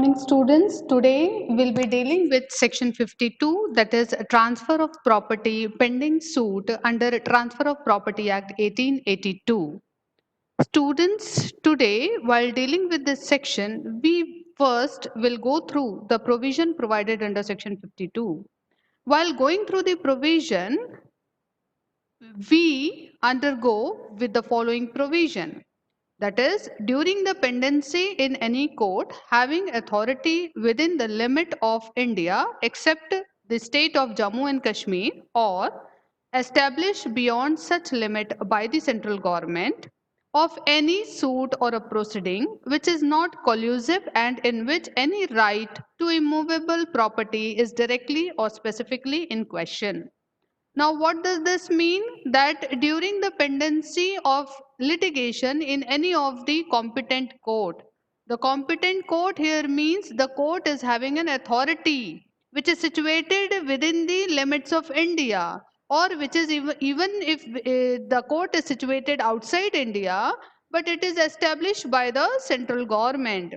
Morning students, today we'll be dealing with section 52, that is transfer of property pending suit under Transfer of Property Act 1882. Students, today while dealing with this section, we first will go through the provision provided under section 52. While going through the provision, we undergo with the following provision. That is, during the pendency in any court having authority within the limit of India except the state of Jammu and Kashmir or established beyond such limit by the central government of any suit or a proceeding which is not collusive and in which any right to immovable property is directly or specifically in question. Now, what does this mean? That during the pendency of litigation in any of the competent court, the competent court here means the court is having an authority which is situated within the limits of India, or which is even if the court is situated outside India, but it is established by the central government.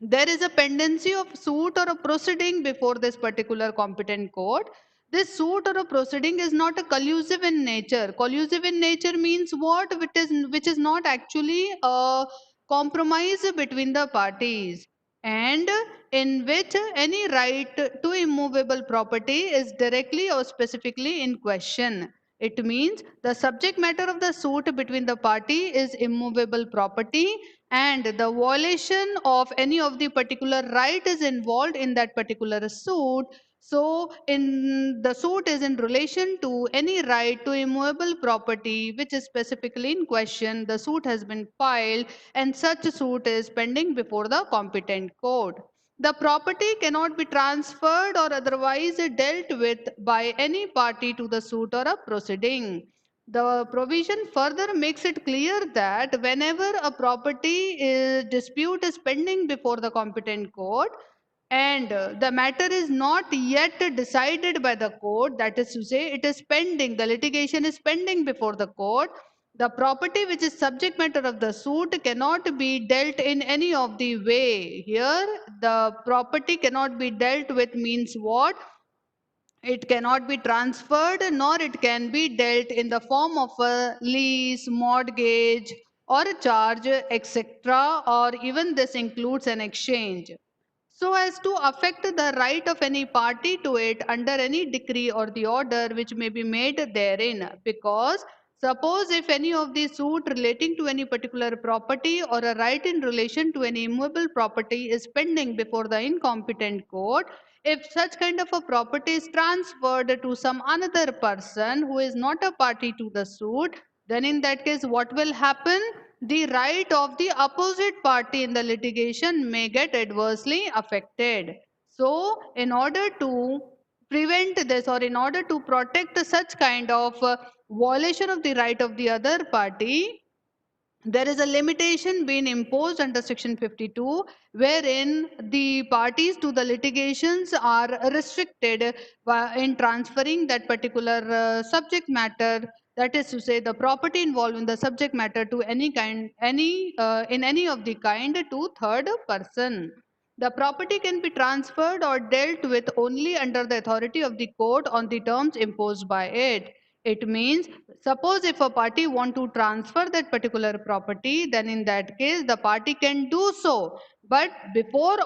There is a pendency of suit or a proceeding before this particular competent court. This suit or a proceeding is not a collusive in nature. Collusive in nature means what? Which is not actually a compromise between the parties, and in which any right to immovable property is directly or specifically in question. It means the subject matter of the suit between the party is immovable property, and the violation of any of the particular right is involved in that particular suit. So in the suit is in relation to any right to immovable property which is specifically in question. The suit has been filed and such suit is pending before the competent court. The property cannot be transferred or otherwise dealt with by any party to the suit or a proceeding. The provision further makes it clear that whenever a property dispute is pending before the competent court and the matter is not yet decided by the court, that is to say, it is pending, the litigation is pending before the court, the property which is subject matter of the suit cannot be dealt in any of the way. Here, the property cannot be dealt with means what? It cannot be transferred nor it can be dealt in the form of a lease, mortgage, or a charge, etc. Or even this includes an exchange. So as to affect the right of any party to it under any decree or the order which may be made therein. Because suppose if any of the suit relating to any particular property or a right in relation to any immovable property is pending before the incompetent court, if such kind of a property is transferred to some another person who is not a party to the suit, then in that case what will happen? The right of the opposite party in the litigation may get adversely affected. So in order to prevent this, or in order to protect such kind of violation of the right of the other party, there is a limitation being imposed under section 52, wherein the parties to the litigations are restricted in transferring that particular subject matter, that is to say the property involved in the subject matter, to any kind, any in any of the kind, to third person. The property can be transferred or dealt with only under the authority of the court on the terms imposed by it. It means, suppose if a party want to transfer that particular property, then in that case the party can do so. But before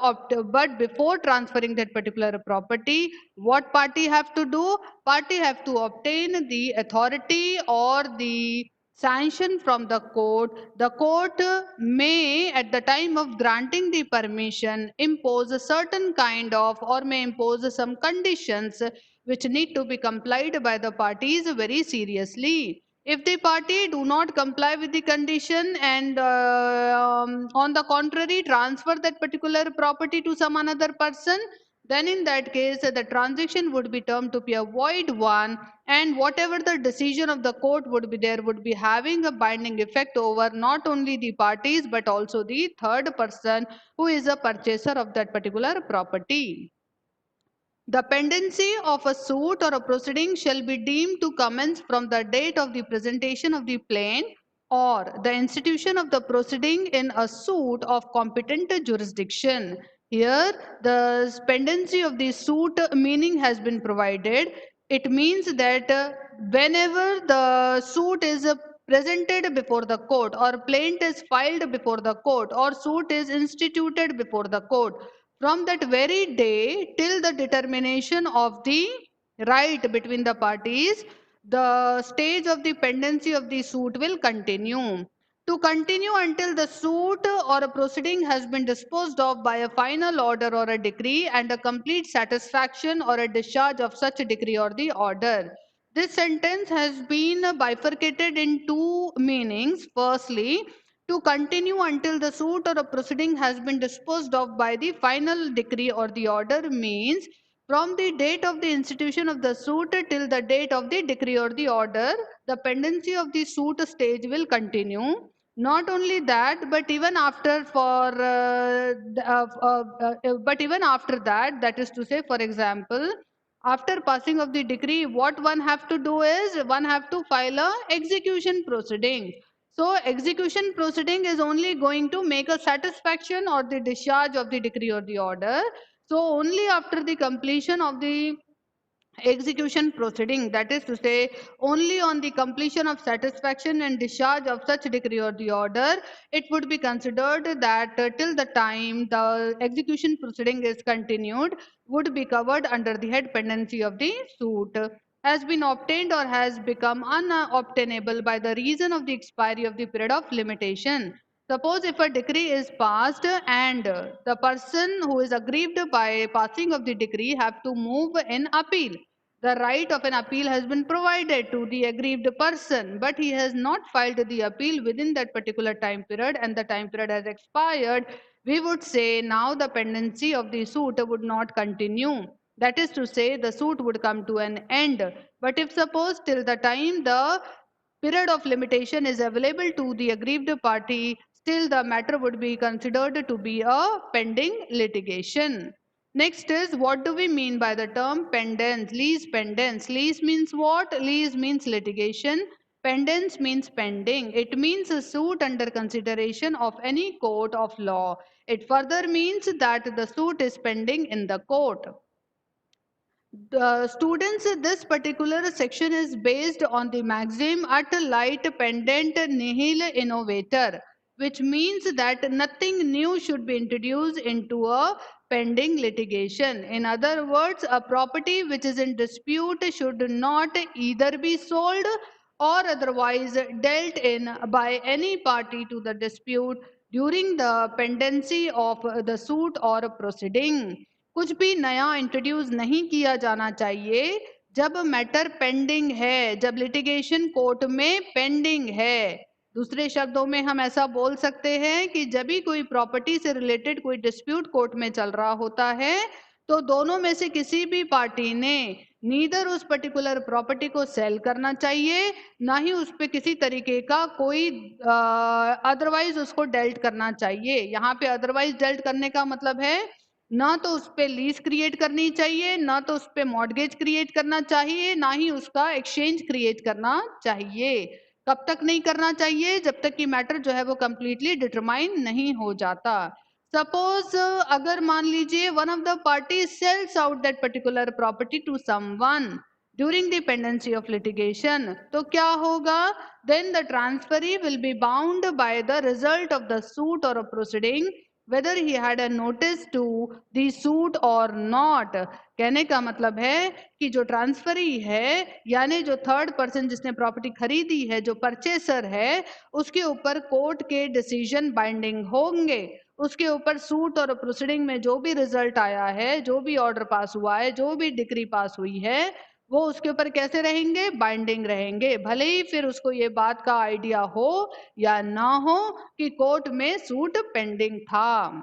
transferring that particular property, what party have to do? Party have to obtain the authority or the sanction from the court. The court may, at the time of granting the permission, impose a certain kind of, or may impose some conditions which need to be complied by the parties very seriously. If the party do not comply with the condition and on the contrary transfer that particular property to some another person, then in that case the transaction would be termed to be a void one, and whatever the decision of the court would be there would be having a binding effect over not only the parties but also the third person who is a purchaser of that particular property. The pendency of a suit or a proceeding shall be deemed to commence from the date of the presentation of the plaint or the institution of the proceeding in a suit of competent jurisdiction. Here, the pendency of the suit meaning has been provided. It means that whenever the suit is presented before the court, or plaint is filed before the court, or suit is instituted before the court, from that very day till the determination of the right between the parties, the stage of the pendency of the suit will continue. To continue until the suit or a proceeding has been disposed of by a final order or a decree and a complete satisfaction or a discharge of such a decree or the order. This sentence has been bifurcated in two meanings. Firstly, to continue until the suit or a proceeding has been disposed of by the final decree or the order means from the date of the institution of the suit till the date of the decree or the order, the pendency of the suit stage will continue. Not only that, but even after but even after that, that is to say, for example, after passing of the decree, what one have to do is one have to file a execution proceeding. So execution proceeding is only going to make a satisfaction or the discharge of the decree or the order. So only after the completion of the execution proceeding, that is to say, only on the completion of satisfaction and discharge of such decree or the order, it would be considered that till the time the execution proceeding is continued, would be covered under the head pendency of the suit. Has been obtained or has become unobtainable by the reason of the expiry of the period of limitation. Suppose if a decree is passed and the person who is aggrieved by passing of the decree have to move in appeal. The right of an appeal has been provided to the aggrieved person, but he has not filed the appeal within that particular time period and the time period has expired. We would say now the pendency of the suit would not continue. That is to say, the suit would come to an end. But if suppose till the time the period of limitation is available to the aggrieved party, still the matter would be considered to be a pending litigation. Next is, what do we mean by the term pendens, lease pendens? Lease means what? Lease means litigation. Pendens means pending. It means a suit under consideration of any court of law. It further means that the suit is pending in the court. The students, this particular section is based on the maxim at light pendent nihil innovator, which means that nothing new should be introduced into a pending litigation. In other words, a property which is in dispute should not either be sold or otherwise dealt in by any party to the dispute during the pendency of the suit or proceeding. कुछ भी नया introduce नहीं किया जाना चाहिए जब matter pending है, जब लिटिगेशन कोर्ट में पेंडिंग है। दूसरे शब्दों में हम ऐसा बोल सकते हैं कि जब भी कोई प्रॉपर्टी से रिलेटेड कोई डिस्प्यूट कोर्ट में चल रहा होता है, तो दोनों में से किसी भी पार्टी ने नीदर उस पर्टिकुलर प्रॉपर्टी को सेल करना चाहिए, ना ही उस पे किसी तरीके का कोई अदरवाइज उसको डेल्ट करना चाहिए। यहाँ पे अदरवाइज डेल्ट करने का मतलब है ना तो उस पे लीज क्रिएट करनी चाहिए, ना तो उस पे मॉर्गेज क्रिएट करना चाहिए, ना ही उसका एक्सचेंज क्रिएट करना चाहिए। कब तक नहीं करना चाहिए? जब तक कि मैटर जो है वो कंप्लीटली डिटरमाइन नहीं हो जाता। सपोज अगर मान लीजिए one of the party sells out that particular property to someone during the pendency of litigation, तो क्या होगा? Then the transferee will be bound by the result of the suit और proceeding whether he had a notice to the suit or not। कहने का मतलब है कि जो ट्रांसफरी है, यानी जो थर्ड पर्सन जिसने प्रॉपर्टी खरीदी है, जो परचेसर है, उसके ऊपर कोर्ट के डिसीजन बाइंडिंग होंगे। उसके ऊपर सूट और प्रोसीडिंग में जो भी रिजल्ट आया है, जो भी ऑर्डर पास हुआ है, जो भी डिक्री पास हुई है, वो उसके ऊपर कैसे रहेंगे? बाइंडिंग रहेंगे। भले ही फिर उसको ये बात का आइडिया हो या ना हो कि कोर्ट में सूट पेंडिंग था।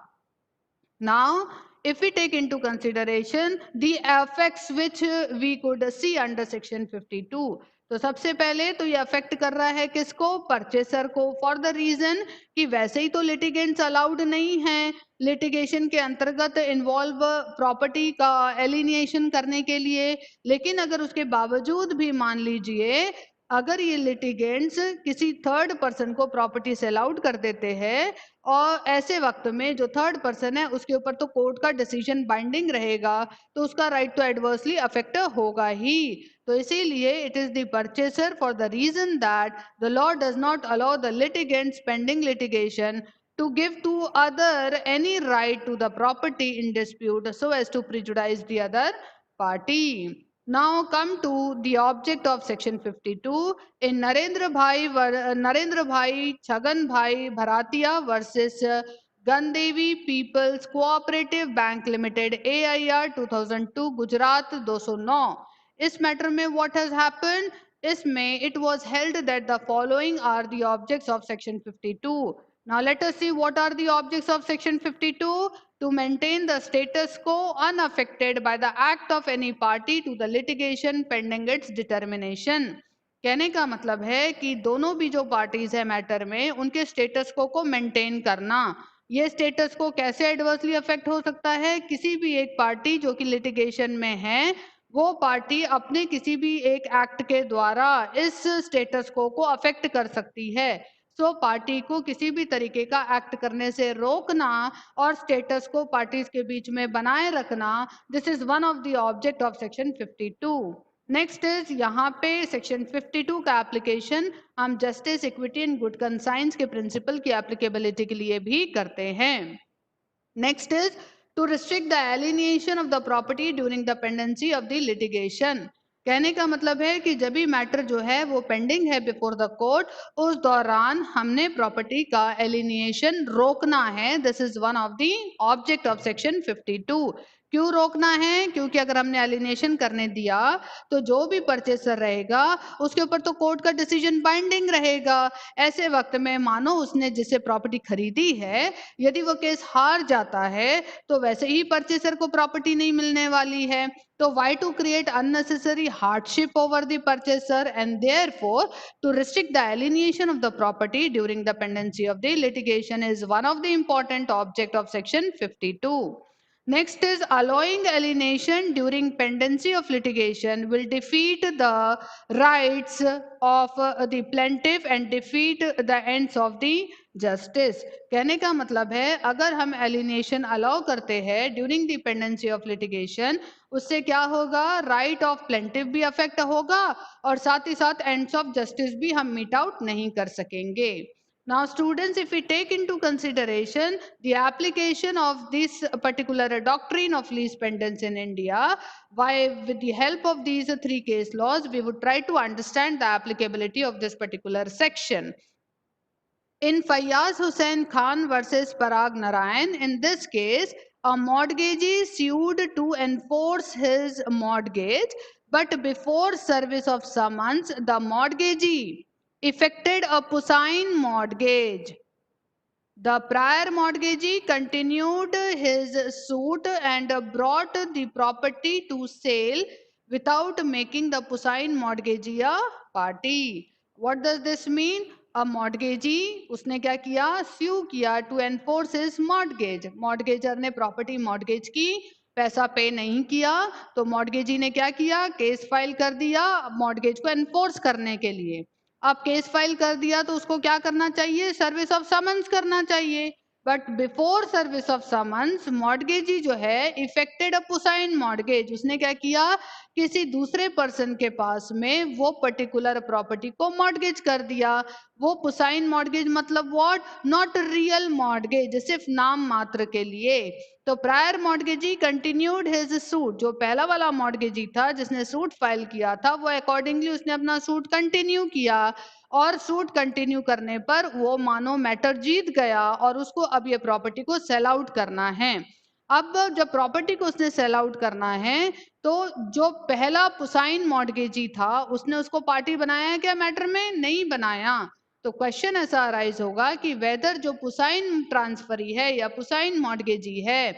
Now, if we take into consideration the effects which we could see under section 52, तो सबसे पहले तो ये अफेक्ट कर रहा है किसको? परचेसर को, फॉर द रीजन कि वैसे ही तो लिटिगेंट्स अलाउड नहीं है लिटिगेशन के अंतर्गत इन्वॉल्व प्रॉपर्टी का एलिनिएशन करने के लिए। लेकिन अगर उसके बावजूद भी मान लीजिए अगर ये लिटिगेंट्स किसी थर्ड पर्सन को प्रॉपर्टी सेल आउट कर देते हैं और ऐसे वक्त में जो थर्ड पर्सन है उसके ऊपर तो कोर्ट का डिसीजन बाइंडिंग रहेगा, तो उसका राइट तो एडवर्सली अफेक्ट होगा ही। तो इसीलिए it is the purchaser for the reason that the law does not allow the litigants pending litigation to give to other any right to the property in dispute so as to prejudice the other party. Now come to the object of section 52 in Narendra Bhai Chhagan Bhai Bharatia versus Gandevi People's Cooperative Bank Limited AIR 2002 Gujarat 209. इस matter में what has happened? इसमें it was held that the following are the objects of section 52. Now let us see what are the objects of section 52. To maintain the status quo unaffected by the act of any party to the litigation pending its determination. कहने का मतलब है कि दोनों भी जो parties है matter में उनके स्टेटस को मेंटेन करना। ये स्टेटस को कैसे एडवर्सली अफेक्ट हो सकता है? किसी भी एक पार्टी जो कि लिटिगेशन में है वो पार्टी अपने किसी भी एक एक्ट के द्वारा इस स्टेटस को अफेक्ट कर सकती है। सो पार्टी को किसी भी तरीके का एक्ट करने से रोकना और स्टेटस को पार्टीज के बीच में बनाए रखना, this is one of the object of section 52। Next is यहाँ पे सेक्शन 52 का एप्लीकेशन हम justice, equity and good conscience के प्रिंसिपल की एप्लीकेबिलिटी के लिए भी करते हैं। Next is to restrict the alienation of the property during the pendency of the litigation. कहने का मतलब है कि जब भी मैटर जो है वो पेंडिंग है बिफोर द कोर्ट, उस दौरान हमने प्रॉपर्टी का एलिनिएशन रोकना है। This is one of the object of section 52। क्यों रोकना है? क्योंकि अगर हमने एलिनेशन करने दिया तो जो भी परचेसर रहेगा उसके ऊपर तो कोर्ट का डिसीजन बाइंडिंग रहेगा। ऐसे वक्त में मानो उसने जिससे प्रॉपर्टी खरीदी है, यदि वो केस हार जाता है तो वैसे ही परचेसर को प्रॉपर्टी नहीं मिलने वाली है। तो why to create unnecessary hardship over the purchaser, and therefore to restrict the alienation of the property during the pendency of the litigation is one of the important object of section 52. Next is allowing alienation during pendency of litigation will defeat the rights of the plaintiff and defeat the ends of the justice. कहने का मतलब है अगर हम alienation allow करते हैं during the pendency of litigation, उससे क्या होगा? राइट ऑफ प्लेंटिव भी अफेक्ट होगा और साथ ही साथ एंड्स ऑफ जस्टिस भी हम मीट आउट नहीं कर सकेंगे। Now students, if we take into consideration the application of this particular doctrine of lease pendants in India, with the help of these three case laws, we would try to understand the applicability of this particular section. In Fayyaz Hussain Khan versus Parag Narayan, in this case, a mortgagee sued to enforce his mortgage, but before service of summons, the mortgagee effected a pusain mortgage. The prior mortgagee continued his suit and brought the property to sale without making the pusain mortgagee a party. What does this mean? A mortgagee उसने क्या किया? स्यू किया to enforce his mortgage. मॉर्टगेजर ने property mortgage की, पैसा पे नहीं किया, तो मॉर्टगेजी ने क्या किया? केस फाइल कर दिया मॉर्टगेज को एनफोर्स करने के लिए। अब केस फाइल कर दिया तो उसको क्या करना चाहिए? सर्विस ऑफ समन्स करना चाहिए। But before service of summons mortgagee जो है इफेक्टेड अ पुसाइन मॉर्टगेज, उसने क्या किया? किसी दूसरे पर्सन के पास में वो पर्टिकुलर प्रॉपर्टी को मॉर्टगेज कर दिया। वो पुसाइन मॉर्टगेज मतलब व्हाट? नॉट रियल मॉर्टगेज, सिर्फ नाम मात्र के लिए। तो प्रायर मॉर्टगेजी कंटिन्यूड हिज सूट, जो पहला वाला मॉर्टगेजी था जिसने सूट फाइल किया था वो अकॉर्डिंगली उसने अपना सूट कंटिन्यू किया, और सूट कंटिन्यू करने पर वो मानो मैटर जीत गया और उसको अब ये प्रॉपर्टी को सेल आउट करना है। अब जब प्रॉपर्टी को उसने सेल आउट करना है तो जो पहला पुसाइन मॉर्टगेजी था उसने उसको पार्टी बनाया क्या मैटर में? नहीं बनाया। तो क्वेश्चन ऐसा अराइज होगा कि वेदर जो पुसाइन ट्रांसफरी है या पुसाइन मॉर्टगेजी है,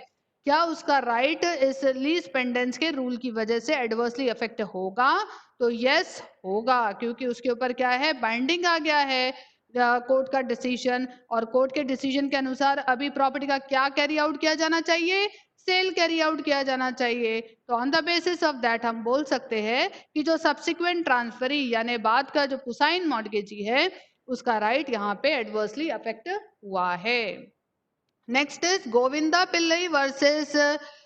क्या उसका राइट इस लीज पेंडेंस के रूल की वजह से एडवर्सली अफेक्ट होगा? तो यस होगा, क्योंकि उसके ऊपर क्या है? बाइंडिंग आ गया है। कोर्ट का डिसीजन, और कोर्ट के डिसीजन के अनुसार अभी प्रॉपर्टी का क्या कैरी आउट किया जाना चाहिए, सेल कैरी आउट किया जाना चाहिए। तो on the basis of that हम बोल सकते हैं कि जो सब्सिक्वेंट ट्रांसफरी यानी बाद का जो पुसाइन मॉर्गेजी है उसका राइट यहाँ पे एडवर्सली अफेक्ट हुआ है। Next is Govinda Pillai versus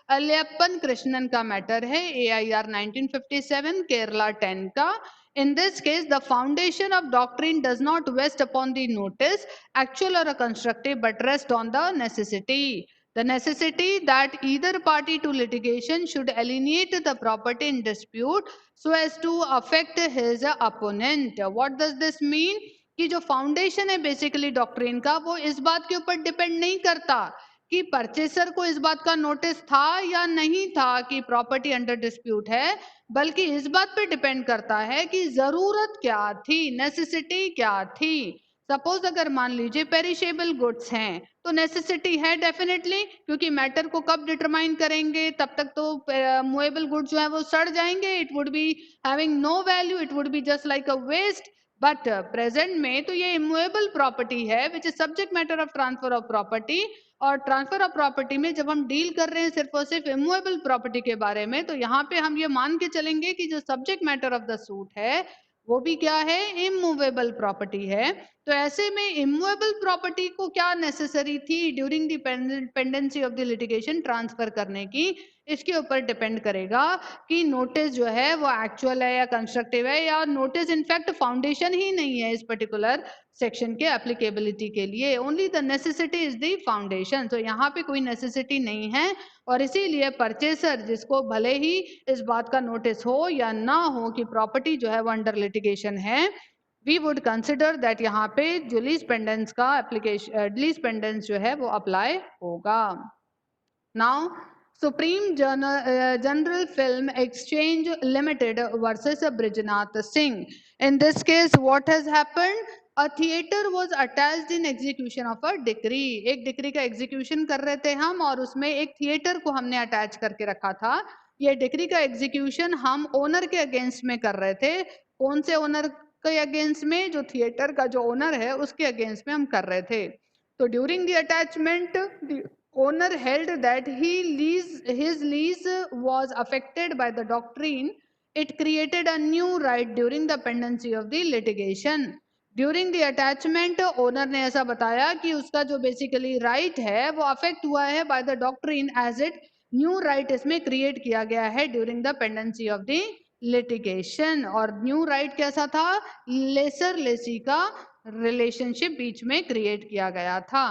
Aliyappan Krishnan का मैटर है, AIR 1957 केरला 10 का। In this case, the foundation of doctrine does not rest upon the notice, actual or constructive, but rest on the necessity. The necessity that either party to litigation should alienate the property in dispute so as to affect his opponent. What does this mean? कि जो foundation है basically doctrine का, वो इस बात के ऊपर depend नहीं करता कि परचेसर को इस बात का नोटिस था या नहीं था कि प्रॉपर्टी अंडर डिस्प्यूट है, बल्कि इस बात पे डिपेंड करता है कि जरूरत क्या थी, नेसेसिटी क्या थी। सपोज अगर मान लीजिए पेरिशेबल गुड्स हैं तो नेसेसिटी है डेफिनेटली, क्योंकि मैटर को कब डिटरमाइन करेंगे, तब तक तो मूवेबल गुड्स जो है वो सड़ जाएंगे, it would be having no value, it would be just like a waste. But present में तो ये इमूवेबल प्रॉपर्टी है which is subject matter of transfer of property, और ट्रांसफर ऑफ प्रॉपर्टी में जब हम डील कर रहे हैं सिर्फ और सिर्फ इमूवेबल प्रॉपर्टी के बारे में, तो यहाँ पे हम ये मान के चलेंगे कि जो subject matter of the suit है वो भी क्या है, इमूवेबल प्रॉपर्टी है। तो ऐसे में इमूवेबल प्रॉपर्टी को क्या नेसेसरी थी during the pendency of the litigation transfer करने की, इसके ऊपर डिपेंड करेगा कि नोटिस जो है वो एक्चुअल है या कंस्ट्रक्टिव है, या नोटिस इनफैक्ट फाउंडेशन ही नहीं है इस पर्टिकुलर सेक्शन के एप्लीकेबिलिटी के लिए। Only the necessity is the foundation. तो यहाँ पे कोई नेसेसिटी नहीं है, और इसीलिए परचेसर जिसको भले ही इस बात का नोटिस हो या ना हो कि प्रॉपर्टी जो है वो अंडर लिटिगेशन है, वी वुड कंसिडर दैट यहाँ पे जो लीज पेंडेंस का एप्लीकेशन, लीज पेंडेंस जो है वो अप्लाई होगा। Now Supreme General Film Exchange Limited versus Brijnath Singh. In this case, what has happened? A theater was attached in execution of a decree. एक decree का execution कर रहे थे हम, और उसमें एक थिएटर को हमने अटैच करके रखा था। ये डिक्री का एग्जीक्यूशन हम ओनर के अगेंस्ट में कर रहे थे। कौन से ओनर के अगेंस्ट में? जो थिएटर का जो ओनर है उसके अगेंस्ट में हम कर रहे थे। तो during the attachment owner held that his lease was affected by the doctrine. It created a new right during the pendency of the litigation. During the attachment, owner ने ऐसा बताया कि उसका जो basically right है वो affect हुआ है by the doctrine, as it new right इसमें create किया गया है during the pendency of the litigation। और new right कैसा था? lesser lessee का relationship बीच में create किया गया था।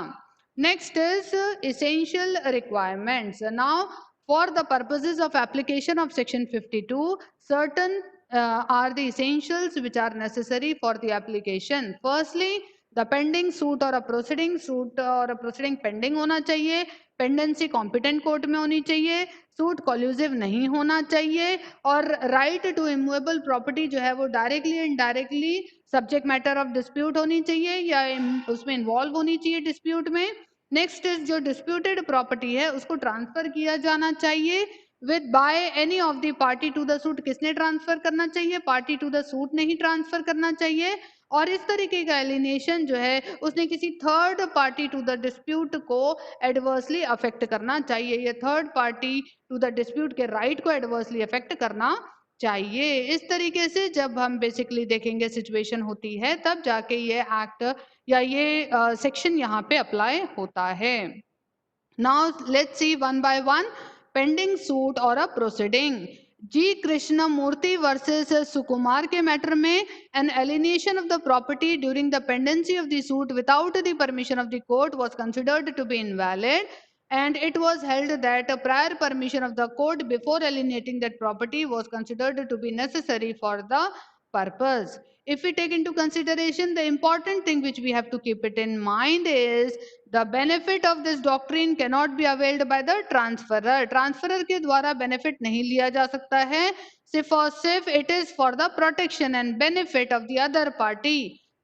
Next is essential requirements. Now, for the purposes of application of section 52, certain are the essentials which are necessary for the application. Firstly, the pending suit or a proceeding pending होना चाहिए, pendency competent court में होनी चाहिए, suit कॉल्यूसिव नहीं होना चाहिए, और right to immovable property जो है वो directly indirectly subject matter of dispute होनी चाहिए या उसमें इन्वॉल्व होनी चाहिए डिस्प्यूट में। नेक्स्ट इज जो डिस्प्यूटेड प्रॉपर्टी है उसको ट्रांसफर किया जाना चाहिए with by any of the party to the suit. किसने ट्रांसफर करना चाहिए? पार्टी टू द सूट ने ही ट्रांसफर करना चाहिए। और इस तरीके का एलिनेशन जो है उसने किसी third party to the dispute को एडवर्सली अफेक्ट करना चाहिए। ये third party to the dispute के राइट को एडवर्सली अफेक्ट करना चाहिए। इस तरीके से जब हम बेसिकली देखेंगे सिचुएशन होती है तब जाके ये एक्ट या ये सेक्शन यहाँ पे अप्लाई होता है। Now let's see one by one pending suit और a proceeding. G Krishna Murthy versus Sukumar के मैटर में an alienation of the property during the pendency of the suit without the permission of the court was considered to be invalid, and it was held that a prior permission of the court before alienating that property was considered to be necessary for the purpose. If we take into consideration, the important thing which we have to keep it in mind is the benefit of this doctrine cannot be availed by the transferor. Transferor के द्वारा benefit नहीं लिया जा सकता है, सिर्फ और सिर्फ it is for the protection and benefit of the other party.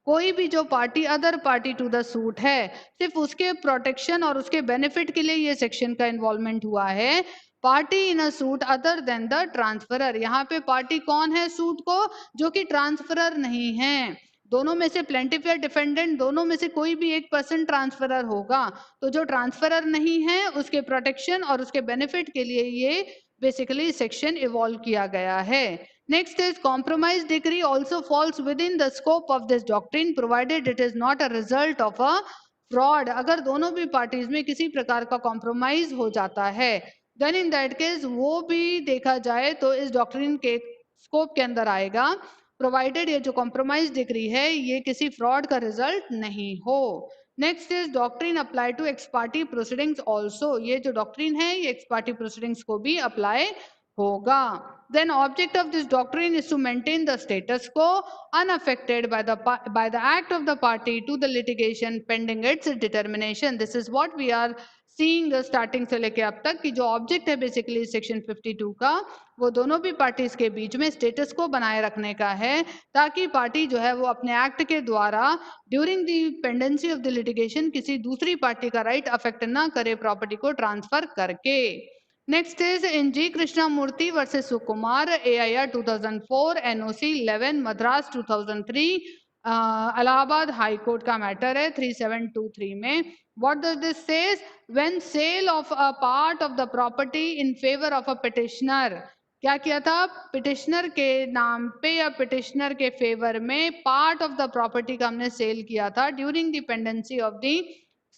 कोई भी जो party other party to the suit है, सिर्फ उसके प्रोटेक्शन और उसके बेनिफिट के लिए ये सेक्शन का इन्वॉल्वमेंट हुआ है। Party in a suit other than the transferor. यहाँ पे पार्टी कौन है सूट को? जो कि ट्रांसफरर नहीं है। दोनों में से प्लेंटिफ या डिफेंडेंट दोनों में से कोई भी एक पर्सन ट्रांसफरर होगा, तो जो ट्रांसफरर नहीं है उसके प्रोटेक्शन और उसके बेनिफिट के लिए ये बेसिकली सेक्शन इवॉल्व किया गया है। Next is compromise decree also falls within the scope of this doctrine provided it is not a result of a fraud. अगर दोनों भी पार्टीज में किसी प्रकार का कॉम्प्रोमाइज हो जाता है, देन इन दैट केस वो भी देखा जाए तो इस डॉक्ट्रिन के स्कोप के अंदर आएगा, प्रोवाइडेड ये जो कॉम्प्रोमाइज डिग्री है ये किसी फ्रॉड का रिजल्ट नहीं हो। Next is doctrine apply to ex party proceedings also, ये जो डॉक्ट्रिन है ये एक्स पार्टी प्रोसीडिंग्स को भी अप्लाई होगा। Then object of this doctrine is to maintain the status quo unaffected by the act of the party to the litigation pending its determination. This is what we are seeing starting से लेके अब तक कि जो object है basically section 52 का वो दोनों भी पार्टीज के बीच में स्टेटस को बनाए रखने का है, ताकि पार्टी जो है वो अपने एक्ट के द्वारा during the pendency of the litigation किसी दूसरी पार्टी का राइट अफेक्ट ना करे प्रॉपर्टी को ट्रांसफर करके। Next is in G. Krishnamurthy versus Sukumar, AIR 2004, NOC 11, Madras 2003, Allahabad High Court का मैटर है 3723 में। What does this says? When sale of a part of the property in favor of a petitioner, क्या किया था, petitioner के नाम पे या पिटिशनर के फेवर में पार्ट ऑफ द प्रॉपर्टी का हमने सेल किया था during the pendency of the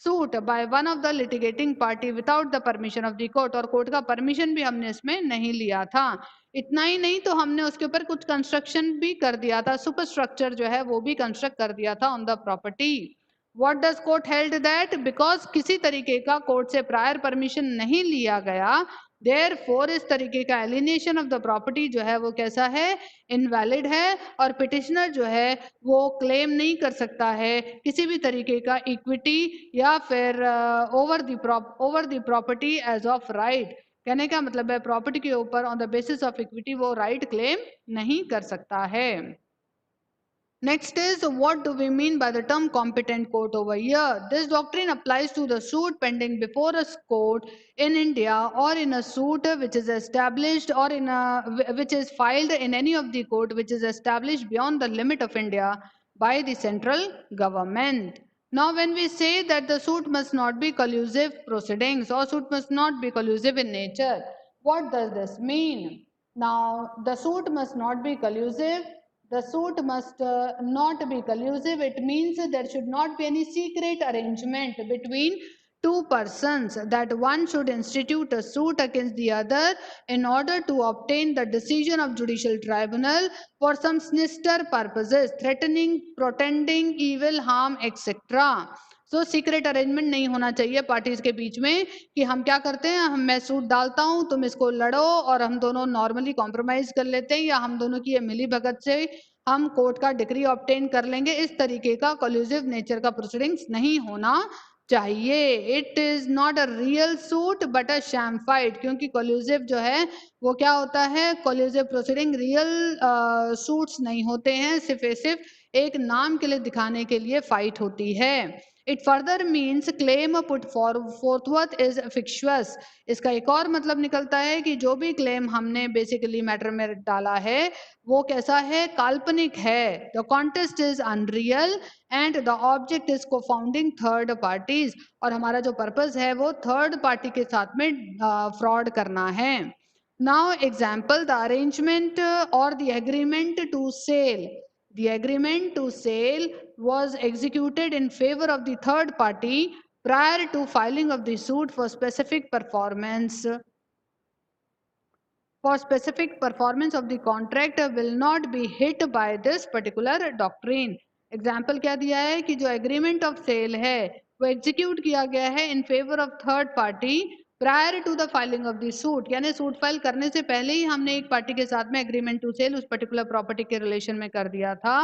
suit by one of the litigating party without the permission of the court, और कोर्ट का परमिशन भी हमने इसमें नहीं लिया था। इतना ही नहीं तो हमने उसके ऊपर कुछ कंस्ट्रक्शन भी कर दिया था, सुपर स्ट्रक्चर जो है वो भी कंस्ट्रक्ट कर दिया था on the property. What does court held that because किसी तरीके का कोर्ट से प्रायर परमिशन नहीं लिया गया, देयरफॉर इस तरीके का एलिनेशन ऑफ द प्रॉपर्टी जो है वो कैसा है, इनवैलिड है, और पिटिशनर जो है वो क्लेम नहीं कर सकता है किसी भी तरीके का इक्विटी या फिर over the property as of right. कहने का मतलब है प्रॉपर्टी के ऊपर on the basis of equity वो राइट क्लेम नहीं कर सकता है। Next is what do we mean by the term competent court over here? This doctrine applies to the suit pending before a court in India or in a suit which is established or which is filed in any of the court which is established beyond the limit of India by the central government. Now when we say that the suit must not be collusive proceedings or suit must not be collusive in nature, what does this mean? Now the suit must not be collusive. The suit must not be collusive. It means there should not be any secret arrangement between two persons, that one should institute a suit against the other in order to obtain the decision of judicial tribunal for some sinister purposes, threatening, pretending evil, harm, etc. So secret arrangement नहीं होना चाहिए parties के बीच में कि हम क्या करते हैं, मैं सूट डालता हूं तुम इसको लड़ो और हम दोनों नॉर्मली कॉम्प्रोमाइज कर लेते हैं या हम दोनों की ये मिली भगत से हम कोर्ट का डिग्री ऑब्टेन कर लेंगे। इस तरीके का कोल्यूसिव नेचर का प्रोसीडिंग्स नहीं होना चाहिए। It is not a real suit but a sham fight, क्योंकि कोल्यूसिव जो है वो क्या होता है, कोल्यूसिव प्रोसीडिंग रियल सूट्स नहीं होते हैं, सिर्फ एक नाम के लिए दिखाने के लिए फाइट होती है। It further means claim put forthwith is fictitious. इसका एक और मतलब निकलता है कि जो भी क्लेम हमने बेसिकली मैटर में डाला है वो कैसा है, काल्पनिक है। The contest is unreal and the object is co-founding third parties, और हमारा जो पर्पस है वो थर्ड पार्टी के साथ में फ्रॉड करना है। Now example, the arrangement or the agreement to sale. The agreement to sale was executed in favor of the third party prior to filing of the suit for specific performance. For specific performance of the contract will not be hit by this particular doctrine. Example क्या दिया है कि जो agreement of sale है वो execute किया गया है in favor of third party prior to the filing of the suit, यानी सूट फाइल करने से पहले ही हमने एक पार्टी के साथ में एग्रीमेंट टू सेल उस पर्टिकुलर प्रॉपर्टी के रिलेशन में कर दिया था।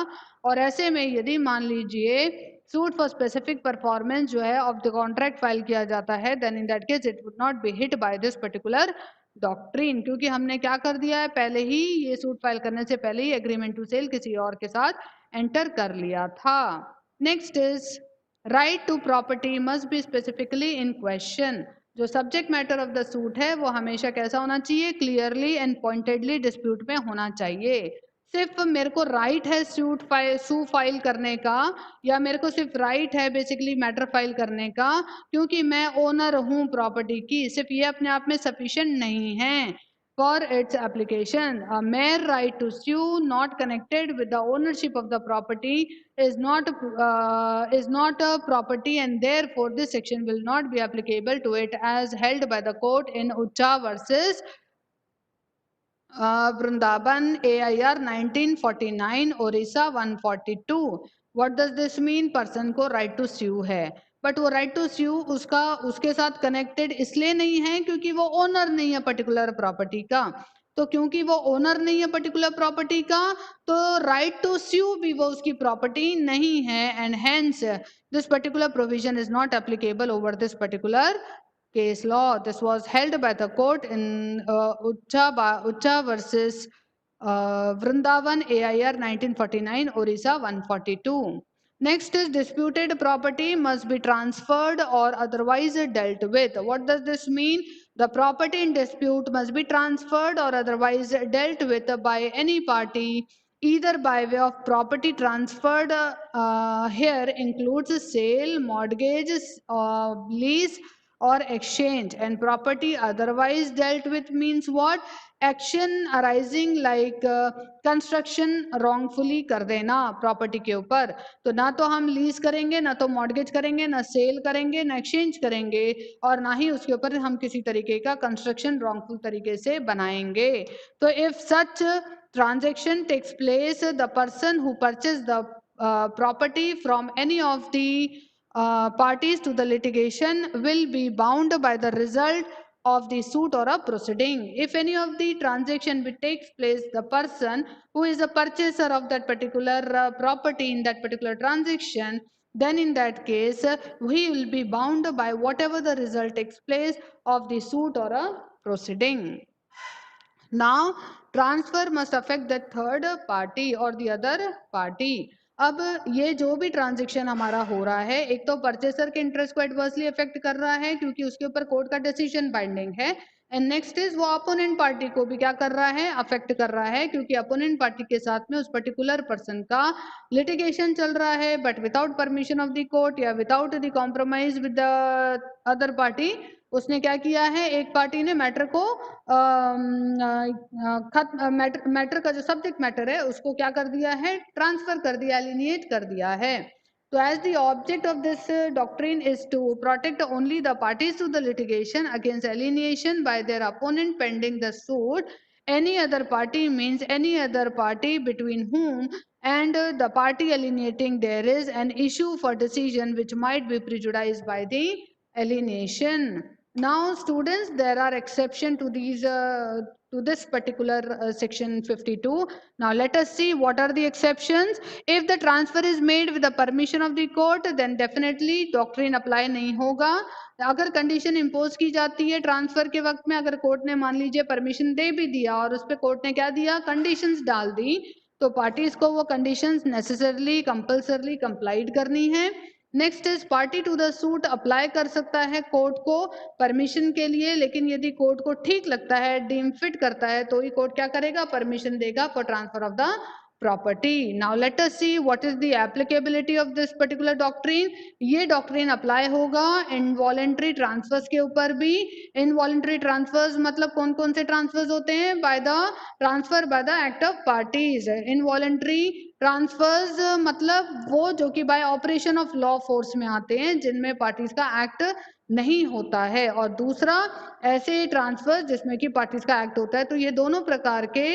और ऐसे में यदि मान लीजिए सूट फॉर स्पेसिफिक परफॉर्मेंस जो है ऑफ द कॉन्ट्रैक्ट फाइल किया जाता है, then in that case it would not be hit by this particular doctrine, क्योंकि हमने क्या कर दिया है, पहले ही ये सूट फाइल करने से पहले ही एग्रीमेंट टू सेल किसी और के साथ एंटर कर लिया था। Next is right to property must be specifically in question. जो subject matter of the suit है वो हमेशा कैसा होना चाहिए, क्लियरली एंड पॉइंटेडली डिस्प्यूट में होना चाहिए। सिर्फ मेरे को राइट है सू फाइल करने का, या मेरे को सिर्फ राइट है बेसिकली मैटर फाइल करने का क्योंकि मैं ओनर हूँ प्रॉपर्टी की, सिर्फ ये अपने आप में सफिशिएंट नहीं है for its application. A mere right to sue not connected with the ownership of the property is not a property, and therefore this section will not be applicable to it as held by the court in Ucha versus Vrindaban AIR 1949 Orissa 142. What does this mean? Person को right to स्यू है, but वो right to स्यू उसके साथ connected इसलिए नहीं है क्योंकि वो ओनर नहीं है पर्टिकुलर प्रॉपर्टी का। तो क्योंकि वो ओनर नहीं है पर्टिकुलर प्रॉपर्टी का, तो राइट टू स्यू भी वो उसकी प्रॉपर्टी नहीं है, and hence this particular provision is not applicable over this particular case law. This was held by the court in Ucha versus Vrindavan AIR 1949 Orissa 142. Next is disputed property must be transferred or otherwise dealt with. What does this mean? The property in dispute must be transferred or otherwise dealt with by any party, either by way of property transferred here includes sale, mortgage, lease, or exchange, and property otherwise dealt with means what? Action arising like construction wrongfully कर देना property के ऊपर। तो ना तो हम lease करेंगे, ना तो मॉर्गेज करेंगे, ना सेल करेंगे, ना एक्सचेंज करेंगे, और ना ही उसके ऊपर हम किसी तरीके का कंस्ट्रक्शन रॉन्गफुल तरीके से बनाएंगे। तो if such transaction takes place, the person who purchased the property from any of the parties to the litigation will be bound by the result of the suit or a proceeding. If any of the transaction which takes place, the person who is the purchaser of that particular property in that particular transaction, then in that case he will be bound by whatever the result takes place of the suit or a proceeding. Now transfer must affect the third party or the other party. अब ये जो भी transaction हमारा हो रहा है, एक तो परचेसर के इंटरेस्ट को एडवर्सली अफेक्ट कर रहा है क्योंकि उसके ऊपर कोर्ट का डिसीजन बाइंडिंग है, एंड नेक्स्ट इज वो अपोनेंट पार्टी को भी क्या कर रहा है? अफेक्ट कर रहा है, क्योंकि अपोनेंट पार्टी के साथ में उस पर्टिकुलर पर्सन का लिटिगेशन चल रहा है, but without permission of the court या without the compromise with the other party. उसने क्या किया है? एक पार्टी ने मैटर को मैटर का जो सब्जेक्ट मैटर है उसको क्या कर दिया है? ट्रांसफर कर दिया, एलिनिएट कर दिया है। So as the object of this doctrine is to protect only the parties to the litigation against alienation by their opponent pending the suit, any other party means any other party between whom and the party alienating there is an issue for decision which might be prejudiced by the alienation. Now students, there are exception to these to this particular section 52. Now let us see what are the exceptions. If the transfer is made with the permission of the court, then definitely doctrine apply नहीं होगा। अगर condition impose की जाती है transfer के वक्त में, अगर कोर्ट ने मान लीजिए परमिशन दे भी दिया और उस पर कोर्ट ने क्या दिया? कंडीशंस डाल दी, तो पार्टीज को वो कंडीशंस नेसेसरली कंपल्सरली कंप्लाइड करनी है। Next is party to the suit apply कर सकता है कोर्ट को परमिशन के लिए, लेकिन यदि कोर्ट को ठीक लगता है, डीम फिट करता है, तो ही कोर्ट क्या करेगा? परमिशन देगा for transfer of the property. Now let us see what is the applicability of this particular doctrine. ये doctrine apply होगा involuntary transfers के ऊपर भी। involuntary transfers मतलब कौन कौन से transfers होते हैं? by the transfer by the act of parties. involuntary transfers मतलब वो जो कि by operation of law force में आते हैं, जिनमें parties का act नहीं होता है, और दूसरा ऐसे ट्रांसफर जिसमें कि पार्टीज का एक्ट होता है। तो ये दोनों प्रकार के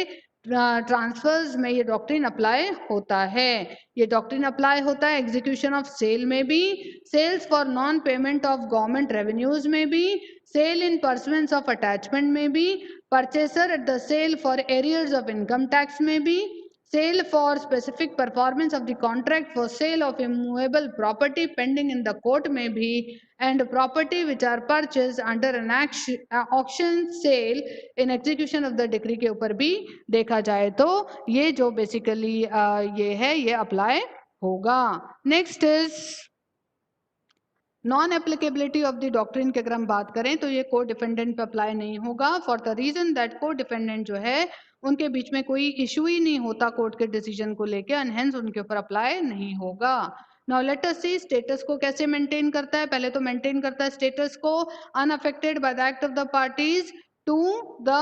ट्रांसफर्स में ये डॉक्ट्रिन अप्लाई होता है। ये डॉक्ट्रिन अप्लाई होता है एग्जीक्यूशन ऑफ सेल में भी, sales for non payment of government revenues में भी, sale in pursuance of attachment में भी, purchaser at the sale for arrears of income tax में भी, sale for specific performance of the contract for sale of immovable property pending in the court may be, and property which are purchased under an auction sale in execution of the decree के ऊपर भी देखा जाए तो ये जो basically ये है, ये अप्लाई होगा। Next is non applicability of the doctrine की अगर हम बात करें तो ये को डिफेंडेंट पे अप्लाई नहीं होगा, फॉर द रीजन दैट को डिफेंडेंट जो है उनके बीच में कोई इशू ही नहीं होता कोर्ट के डिसीजन को लेके, एंड हेंस उनके ऊपर अप्लाई नहीं होगा। Now let us see status को कैसे मेंटेन करता है। पहले तो मेंटेन करता है स्टेटस को unaffected by the act of the parties to the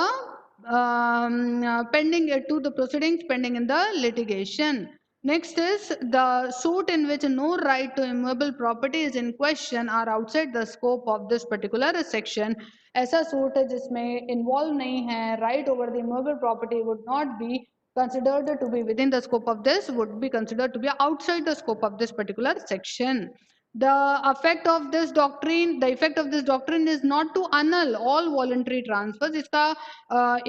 pending to the proceedings pending in the litigation. Next is the suit in which no right to immovable property is in question are outside the scope of this particular section. ऐसा suit है जिसमें involve नहीं है right over the immovable property would not be considered to be within the scope of this, would be considered to be outside the scope of this particular section. The effect of this doctrine is not to annul all voluntary transfers. इसका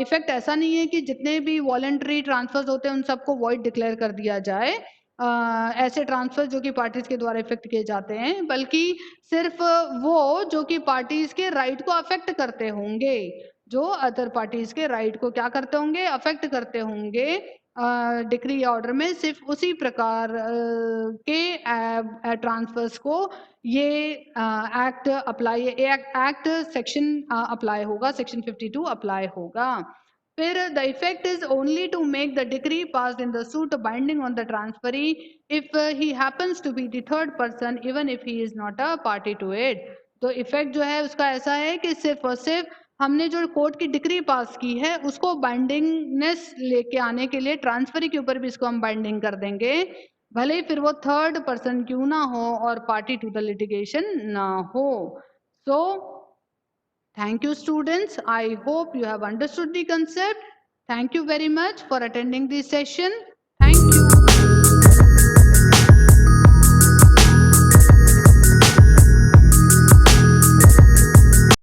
effect ऐसा नहीं है कि जितने भी voluntary transverse होते हैं उन सबको वॉइड डिक्लेयर कर दिया जाए, ऐसे ट्रांसफर जो कि पार्टीज के द्वारा इफेक्ट किए जाते हैं, बल्कि सिर्फ वो जो कि पार्टीज के राइट को अफेक्ट करते होंगे, जो अदर पार्टीज के राइट को क्या करते होंगे, अफेक्ट करते होंगे डिक्री या ऑर्डर में, सिर्फ उसी प्रकार के ट्रांसफर्स को ये act apply, act section apply होगा, सेक्शन 52 अप्लाई होगा। फिर the effect is only to make the decree passed in the suit binding on the transferee if he happens to be the third person even if he is not a party to it. तो effect जो है उसका ऐसा है कि सिर्फ और सिर्फ हमने जो कोर्ट की डिक्री पास की है उसको बाइंडिंगनेस लेके आने के लिए ट्रांसफरी के ऊपर भी इसको हम बाइंडिंग कर देंगे, भले ही फिर वो थर्ड पर्सन क्यों ना हो और पार्टी टू द लिटिगेशन ना हो। सो thank you students, I hope you have understood the concept. Thank you very much for attending this session. Thank you.